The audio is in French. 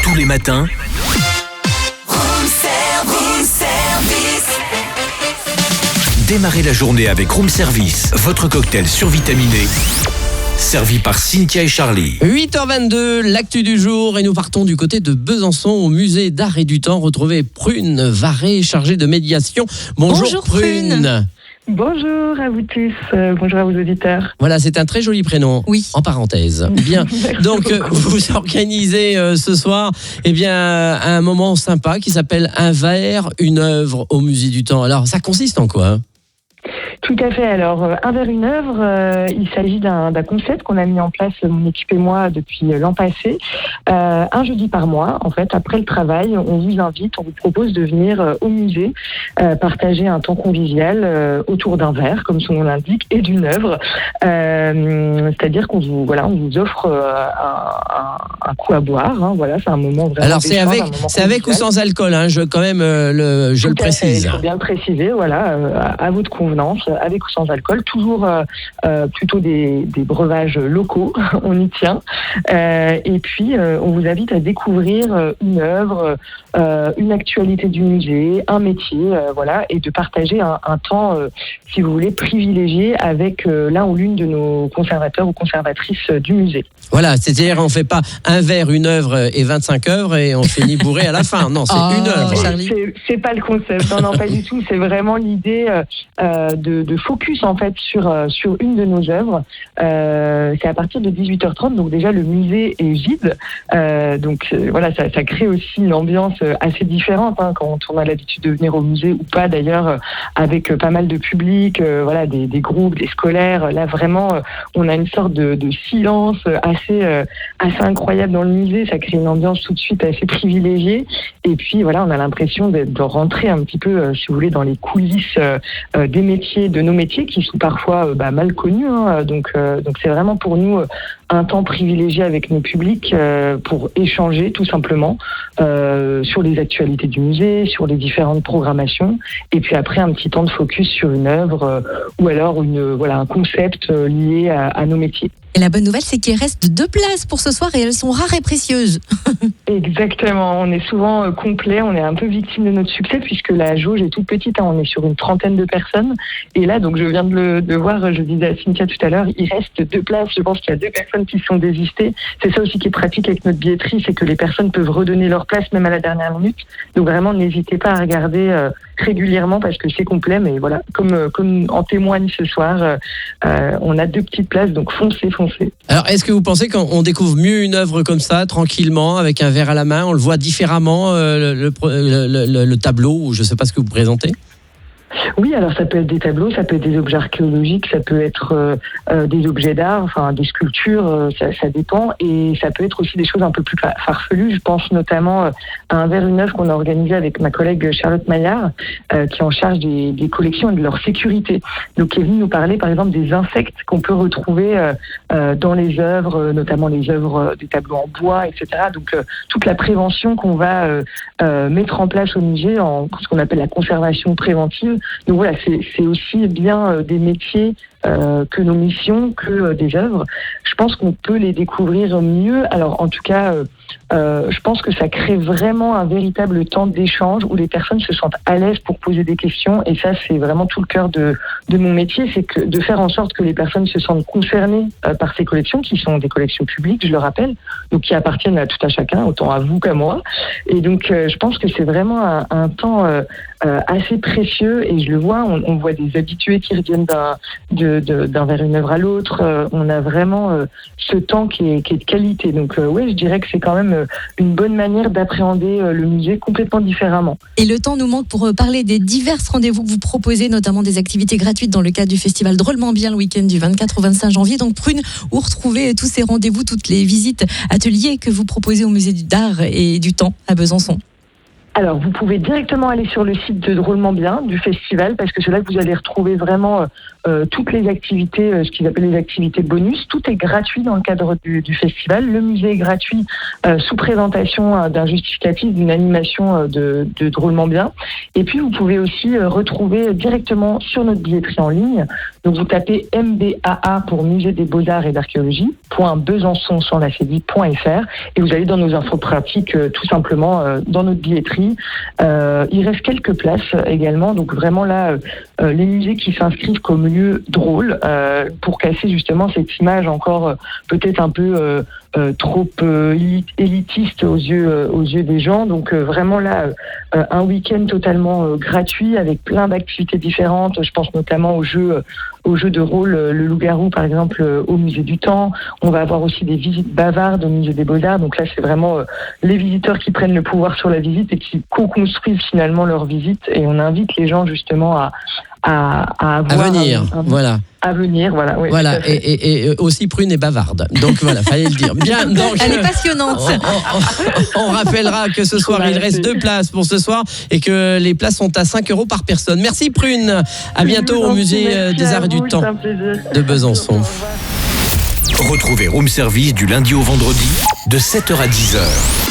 Tous les matins, démarrez la journée avec Room Service, votre cocktail survitaminé, servi par Cynthia et Charlie. 8h22, l'actu du jour et nous partons du côté de Besançon au musée d'art et du temps. Retrouver Prune Varé, chargée de médiation. Bonjour Prune. Bonjour à vous tous, bonjour à vos auditeurs. Voilà, c'est un très joli prénom, Oui. en parenthèse. Bien, donc vous organisez ce soir un moment sympa qui s'appelle Un verre, une œuvre au musée du temps. Alors, ça consiste en quoi ? Tout à fait. Alors, Un verre, une œuvre, il s'agit d'un concept qu'on a mis en place, mon équipe et moi, depuis l'an passé. Un jeudi par mois, en fait, après le travail, on vous invite, on vous propose de venir au musée, partager un temps convivial autour d'un verre, comme son nom l'indique, et d'une œuvre. C'est-à-dire qu'on vous offre un coup à boire. Hein, voilà, c'est un moment vraiment. Alors, c'est avec ou sans alcool, hein, je le précise. Il faut bien le préciser, voilà, à votre convenance, avec ou sans alcool, toujours plutôt des breuvages locaux, on y tient. Et puis, on vous invite à découvrir une œuvre, une actualité du musée, un métier, voilà, et de partager un temps, si vous voulez, privilégié avec l'un ou l'une de nos conservateurs ou conservatrices du musée. Voilà, c'est-à-dire on fait pas un verre, une œuvre et 25 œuvres et on finit bourré à la fin. Non, c'est une œuvre. Charlie. C'est pas le concept, non, pas du tout. C'est vraiment l'idée de focus en fait sur une de nos œuvres. C'est à partir de 18h30, donc déjà le musée est vide. Voilà, ça crée aussi une ambiance assez différente hein, quand on a l'habitude de venir au musée ou pas d'ailleurs, avec pas mal de public, voilà, des groupes, des scolaires. Là vraiment, on a une sorte de silence assez incroyable dans le musée. Ça crée une ambiance tout de suite assez privilégiée. Et puis voilà, on a l'impression de rentrer un petit peu, si vous voulez, dans les coulisses des métiers, de nos métiers qui sont parfois mal connus. Hein. Donc c'est vraiment pour nous un temps privilégié avec nos publics pour échanger tout simplement sur les actualités du musée, sur les différentes programmations, et puis après un petit temps de focus sur une œuvre ou alors un concept lié à nos métiers. Et la bonne nouvelle, c'est qu'il reste 2 places pour ce soir et elles sont rares et précieuses. Exactement, on est souvent complet, on est un peu victime de notre succès puisque la jauge est toute petite, hein, on est sur une 30aine de personnes. Et là, donc je viens de voir, je disais à Cynthia tout à l'heure, il reste 2 places, je pense qu'il y a 2 personnes qui sont désistées. C'est ça aussi qui est pratique avec notre billetterie, c'est que les personnes peuvent redonner leur place même à la dernière minute. Donc vraiment, n'hésitez pas à regarder régulièrement parce que c'est complet, mais voilà, comme en témoigne ce soir, on a 2 petites places, donc foncez. Alors, est-ce que vous pensez qu'on découvre mieux une œuvre comme ça, tranquillement, avec un verre à la main, on le voit différemment, le tableau, ou je ne sais pas ce que vous présentez ? Oui, alors ça peut être des tableaux, ça peut être des objets archéologiques, ça peut être des objets d'art, enfin des sculptures, ça dépend. Et ça peut être aussi des choses un peu plus farfelues. Je pense notamment à Un verre, une œuvre qu'on a organisé avec ma collègue Charlotte Maillard, qui est en charge des collections et de leur sécurité. Donc qui est venue nous parler par exemple des insectes qu'on peut retrouver dans les œuvres, notamment les œuvres des tableaux en bois, etc. Donc toute la prévention qu'on va mettre en place au musée en ce qu'on appelle la conservation préventive. Donc voilà, c'est aussi bien des métiers que nos missions, que des œuvres. Je pense qu'on peut les découvrir mieux. Alors en tout cas, je pense que ça crée vraiment un véritable temps d'échange où les personnes se sentent à l'aise pour poser des questions. Et ça, c'est vraiment tout le cœur de mon métier, c'est que de faire en sorte que les personnes se sentent concernées par ces collections, qui sont des collections publiques, je le rappelle, donc qui appartiennent à tout à chacun, autant à vous qu'à moi. Et donc, je pense que c'est vraiment un temps assez précieux. Et je le vois, on voit des habitués qui reviennent d'un vers une œuvre à l'autre. On a vraiment ce temps qui est de qualité. Donc oui, je dirais que c'est quand même une bonne manière d'appréhender le musée complètement différemment. Et le temps nous manque pour parler des divers rendez-vous que vous proposez, notamment des activités gratuites dans le cadre du festival Drôlement Bien le week-end du 24 au 25 janvier. Donc Prune, où retrouver tous ces rendez-vous, toutes les visites, ateliers que vous proposez au musée d'art et du temps à Besançon? Alors, vous pouvez directement aller sur le site de Drôlement Bien du festival, parce que c'est là que vous allez retrouver vraiment toutes les activités, ce qu'ils appellent les activités bonus. Tout est gratuit dans le cadre du festival. Le musée est gratuit sous présentation d'un justificatif, d'une animation de Drôlement Bien. Et puis, vous pouvez aussi retrouver directement sur notre billetterie en ligne. Donc, vous tapez MBAA pour Musée des Beaux-Arts et d'Archéologie, .besançon.fr, et vous allez dans nos infos pratiques tout simplement dans notre billetterie. Il reste quelques places également, donc vraiment là, les musées qui s'inscrivent comme lieu drôle pour casser justement cette image encore peut-être un peu trop élitiste aux yeux des gens. Donc vraiment là, un week-end totalement gratuit avec plein d'activités différentes. Je pense notamment au jeu de rôle Le Loup-Garou, par exemple, au Musée du Temps. On va avoir aussi des visites bavardes au Musée des Beaux-Arts. Donc là, c'est vraiment les visiteurs qui prennent le pouvoir sur la visite et qui co-construisent finalement leur visite. Et on invite les gens justement à venir, voilà. À venir, voilà. Oui, voilà, et aussi prune et bavarde. Donc voilà, fallait le dire. Bien, donc, elle est passionnante. On rappellera que ce soir, il reste 2 places pour ce soir et que les places sont à 5 € par personne. Merci Prune. À bientôt au Musée des Arts et du Temps de Besançon. Retrouvez Room Service du lundi au vendredi de 7h à 10h.